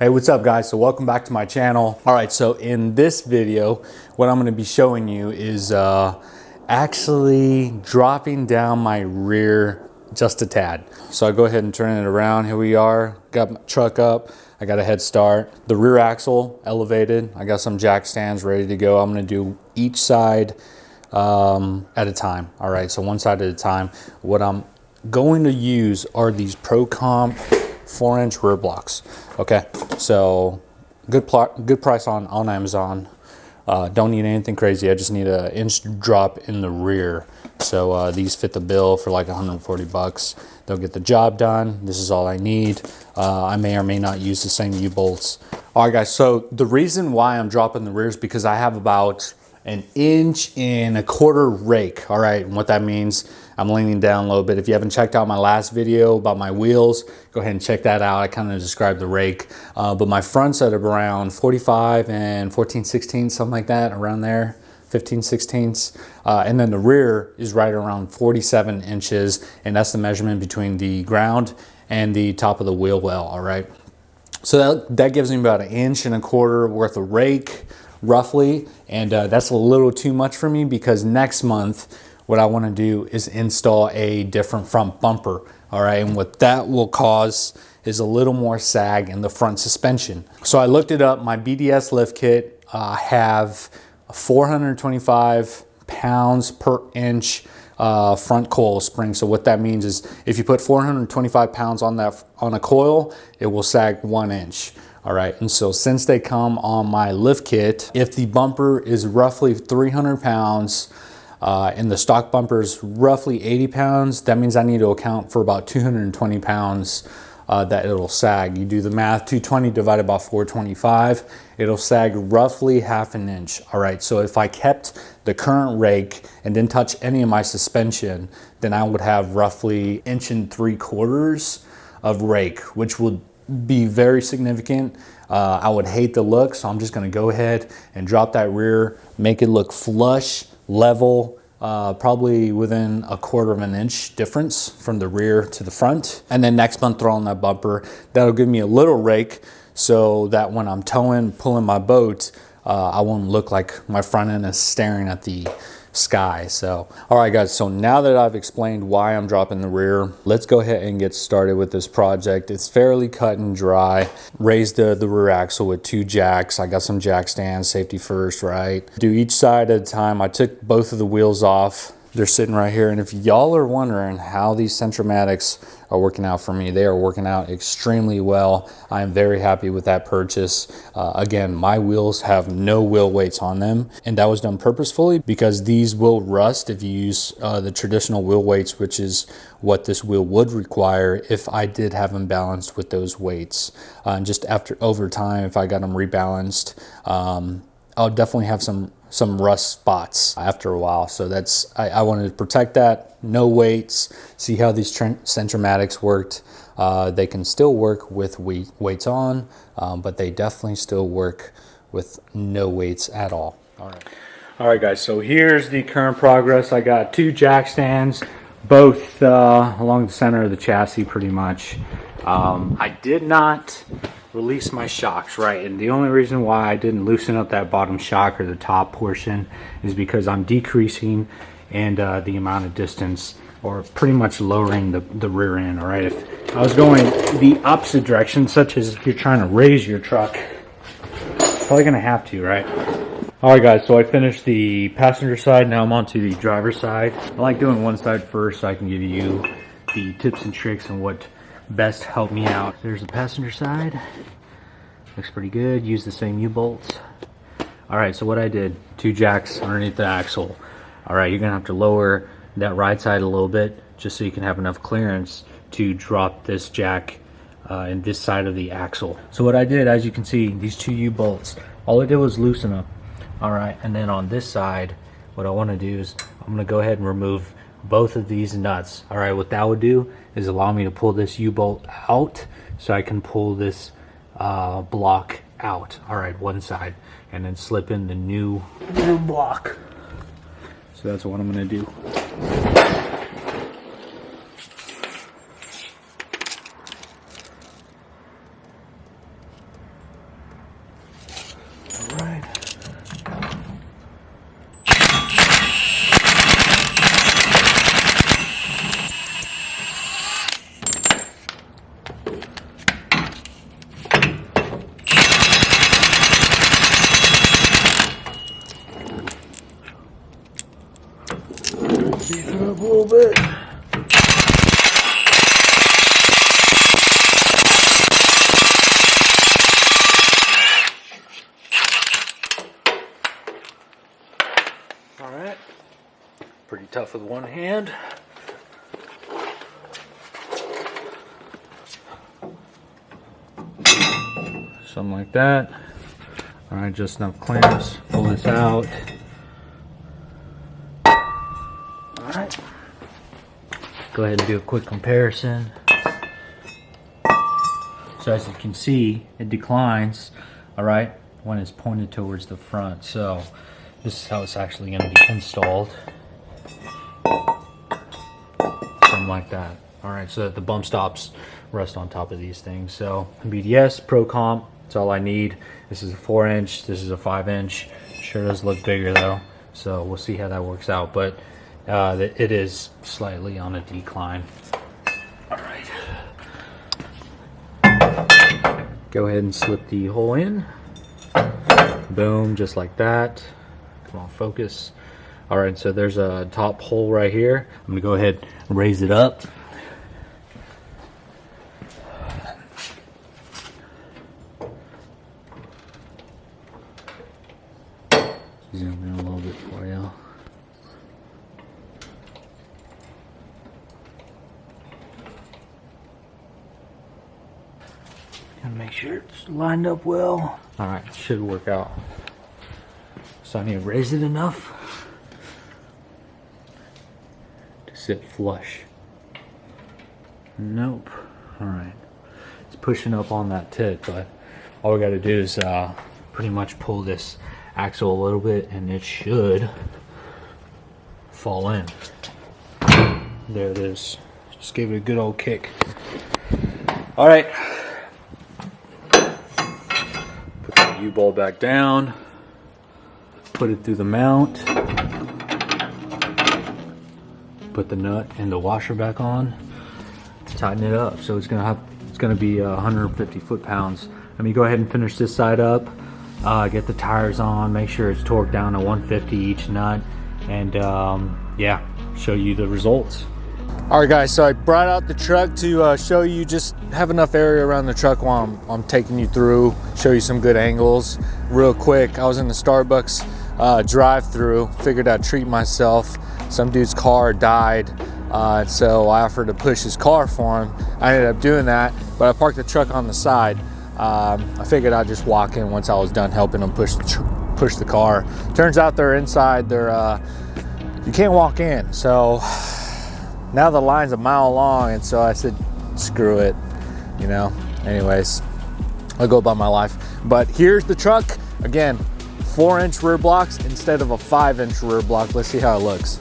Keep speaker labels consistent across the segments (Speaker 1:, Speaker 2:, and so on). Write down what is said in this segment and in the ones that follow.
Speaker 1: Hey, what's up guys? So welcome back to my channel. All right, so in this video, what I'm gonna be showing you is actually dropping down my rear just a tad. So I go ahead and turn it around. Here we are, got my truck up. I got a head start. The rear axle elevated. I got some jack stands ready to go. I'm gonna do each side at a time. All right, so one side at a time. What I'm going to use are these Pro Comp 4-inch rear blocks. Okay, so good price on Amazon. Don't need anything crazy. I just need an inch drop in the rear. So these fit the bill for like 140 bucks. They'll get the job done. This is all I need. I may or may not use the same U-bolts. All right guys, so the reason why I'm dropping the rear is because I have about an 1.25 inch rake. All right, and what that means, I'm leaning down a little bit. If you haven't checked out my last video about my wheels, go ahead and check that out. I kind of described the rake, but my front's at around 45 and 14/16, something like that, around there, 15/16. And then the rear is right around 47 inches, and that's the measurement between the ground and the top of the wheel well. All right, so that gives me about 1.25 inch worth of rake, roughly, and that's a little too much for me because next month what I want to do is install a different front bumper. All right, and what that will cause is a little more sag in the front suspension. So I looked it up. My BDS lift kit have 425 pounds per inch front coil spring. So what that means is if you put 425 pounds on a coil, it will sag 1 inch. All right, and so since they come on my lift kit, if the bumper is roughly 300 pounds and the stock bumper is roughly 80 pounds, that means I need to account for about 220 pounds that it'll sag. You do the math, 220 divided by 425, it'll sag roughly 1/2 inch. All right, so if I kept the current rake and didn't touch any of my suspension, then I would have roughly 1.75 inches of rake, which would be very significant. I would hate the look, so I'm just gonna go ahead and drop that rear, make it look flush, level, probably within 1/4 inch difference from the rear to the front. And then next month throw on that bumper. That'll give me a little rake so that when I'm towing, pulling my boat, I won't look like my front end is staring at the sky. So all right guys, so now that I've explained why I'm dropping the rear, let's go ahead and get started with this project. It's fairly cut and dry. Raised the rear axle with 2 jacks. I got some jack stands, safety first, right? Do each side at a time. I took both of the wheels off. They're sitting right here, and if y'all are wondering how these Centromatics are working out for me, they are working out extremely well. I am very happy with that purchase. Again, my wheels have no wheel weights on them, and that was done purposefully because these will rust if you use the traditional wheel weights, which is what this wheel would require if I did have them balanced with those weights. And just over time, if I got them rebalanced, I'll definitely have some rust spots after a while. So that's, I wanted to protect that. No weights. See how these Centromatics worked. They can still work with weights on, but they definitely still work with no weights at all. All right guys, so here's the current progress. I got 2 jack stands, both along the center of the chassis pretty much. I did not release my shocks, right? And the only reason why I didn't loosen up that bottom shock or the top portion is because I'm decreasing and the amount of distance, or pretty much lowering the rear end. All right, if I was going the opposite direction, such as if you're trying to raise your truck, probably gonna have to, right? All right guys, so I finished the passenger side. Now I'm on to the driver's side. I like doing one side first so I can give you the tips and tricks and what best help me out. There's the passenger side. Looks pretty good. Use the same U-bolts. All right, so what I did, 2 jacks underneath the axle. All right, you're gonna have to lower that right side a little bit just so you can have enough clearance to drop this jack in this side of the axle. So what I did, as you can see, these 2 U-bolts, all I did was loosen them. All right, and then on this side, what I wanna do is I'm gonna go ahead and remove both of these nuts. All right, what that would do is allow me to pull this U-bolt out so I can pull this block out. All right, one side, and then slip in the new block. So that's what I'm gonna do. it up a little bit. All right, pretty tough with one hand. Something like that. All right, just enough clamps. Pull this out. All right. Go ahead and do a quick comparison. So as you can see, it declines, all right, when it's pointed towards the front. So this is how it's actually going to be installed. Something like that. All right, so that the bump stops rest on top of these things. So BDS Pro Comp, that's all I need. This is a 4-inch, this is a 5-inch. Sure does look bigger though, so we'll see how that works out. But it is slightly on a decline. All right. Go ahead and slip the hole in. Boom, just like that. Come on, focus. All right, so there's a top hole right here. I'm gonna go ahead and raise it up. Zoom in a little bit for you. Gotta make sure it's lined up well. All right, should work out. So I need to raise it enough to sit flush. Nope. All right, it's pushing up on that tit, but all we got to do is pretty much pull this axle a little bit and it should fall in. There it is. Just gave it a good old kick. All right. Put the U-bolt back down. Put it through the mount. Put the nut and the washer back on. Tighten it up. So it's gonna be 150 foot-pounds. Let me go ahead and finish this side up. Get the tires on, make sure it's torqued down to 150 each nut, and yeah, show you the results. All right guys, so I brought out the truck to show you, just have enough area around the truck while I'm taking you through, show you some good angles. Real quick, I was in the Starbucks drive-through, figured I'd treat myself. Some dude's car died, so I offered to push his car for him. I ended up doing that, but I parked the truck on the side. I figured I'd just walk in once I was done helping them push the car. Turns out they're inside. You can't walk in. So now the line's a mile long, and so I said, screw it, you know. Anyways, I'll go about my life. But here's the truck. Again, 4-inch rear blocks instead of a 5-inch rear block. Let's see how it looks.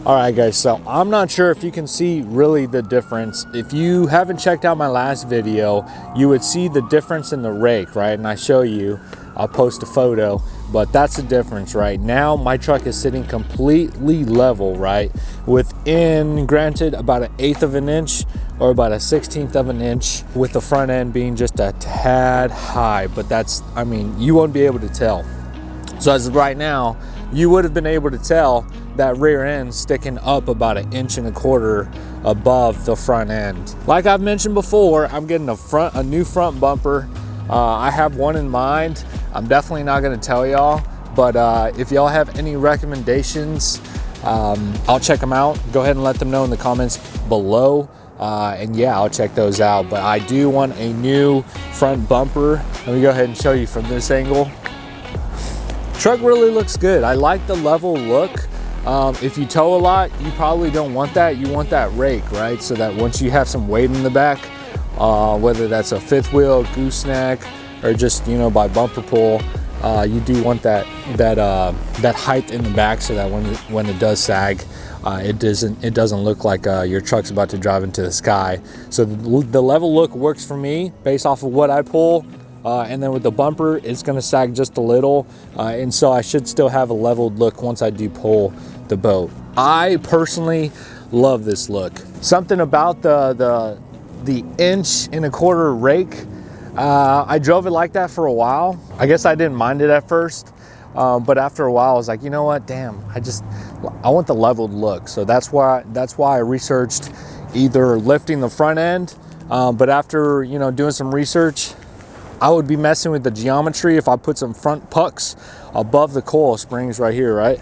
Speaker 1: All right guys, so I'm not sure if you can see really the difference. If you haven't checked out my last video, you would see the difference in the rake, right? And I show you, I'll post a photo, but that's the difference, right? Now my truck is sitting completely level, right? Within, granted, about 1/8 of an inch or about 1/16 of an inch, with the front end being just a tad high, but that's, I mean, you won't be able to tell. So as of right now, you would have been able to tell that rear end sticking up about 1.25 inches above the front end. Like I've mentioned before, I'm getting a new front bumper. I have one in mind. I'm definitely not gonna tell y'all, but if y'all have any recommendations, I'll check them out. Go ahead and let them know in the comments below. And yeah, I'll check those out. But I do want a new front bumper. Let me go ahead and show you from this angle. Truck really looks good. I like the level look. If you tow a lot, you probably don't want that. You want that rake, right? So that once you have some weight in the back, whether that's a fifth wheel, gooseneck, or just, you know, by bumper pull, you do want that height in the back, so that when it does sag, it doesn't look like your truck's about to drive into the sky. So the level look works for me based off of what I pull. And then with the bumper, it's going to sag just a little, and so I should still have a leveled look once I do pull the boat. I personally love this look. Something about the 1.25-inch rake. I drove it like that for a while. I guess I didn't mind it at first, but after a while, I was like, you know what? Damn, I want the leveled look. So that's why I researched either lifting the front end, but after doing some research, I would be messing with the geometry if I put some front pucks above the coil springs right here, right?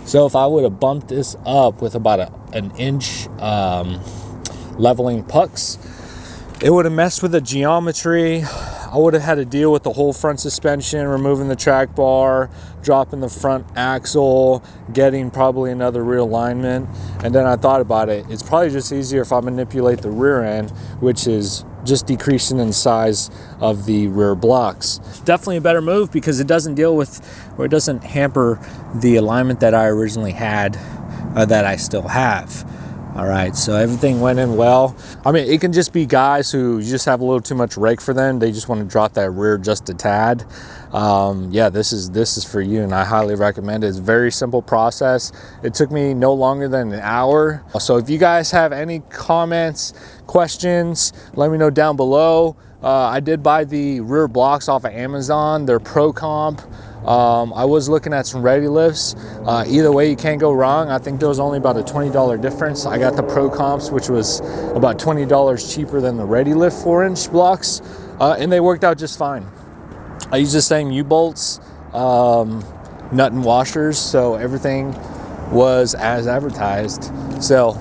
Speaker 1: So if I would have bumped this up with about an inch leveling pucks, it would have messed with the geometry. I would have had to deal with the whole front suspension, removing the track bar, dropping the front axle, getting probably another rear alignment. And then I thought about it. It's probably just easier if I manipulate the rear end, which is just decreasing in size of the rear blocks. Definitely a better move because it doesn't deal with, or it doesn't hamper the alignment that I originally had, that I still have. All right, so everything went in well. I mean, it can just be guys who just have a little too much rake for them. They just want to drop that rear just a tad. Yeah, this is for you, and I highly recommend it. It's a very simple process. It took me no longer than an hour. So if you guys have any comments, questions, let me know down below. I did buy the rear blocks off of Amazon. They're Pro Comp. I was looking at some ready lifts. Either way, you can't go wrong. I think there was only about a $20 difference. I got the Pro Comps, which was about $20 cheaper than the ready lift 4-inch blocks, and they worked out just fine. I used the same U-bolts, nut and washers, so everything was as advertised. So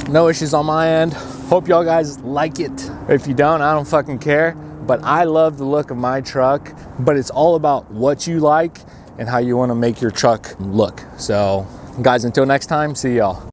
Speaker 1: no issues on my end. Hope y'all guys like it. If you don't, I don't fucking care. But I love the look of my truck, but it's all about what you like and how you want to make your truck look. So guys, until next time, see y'all.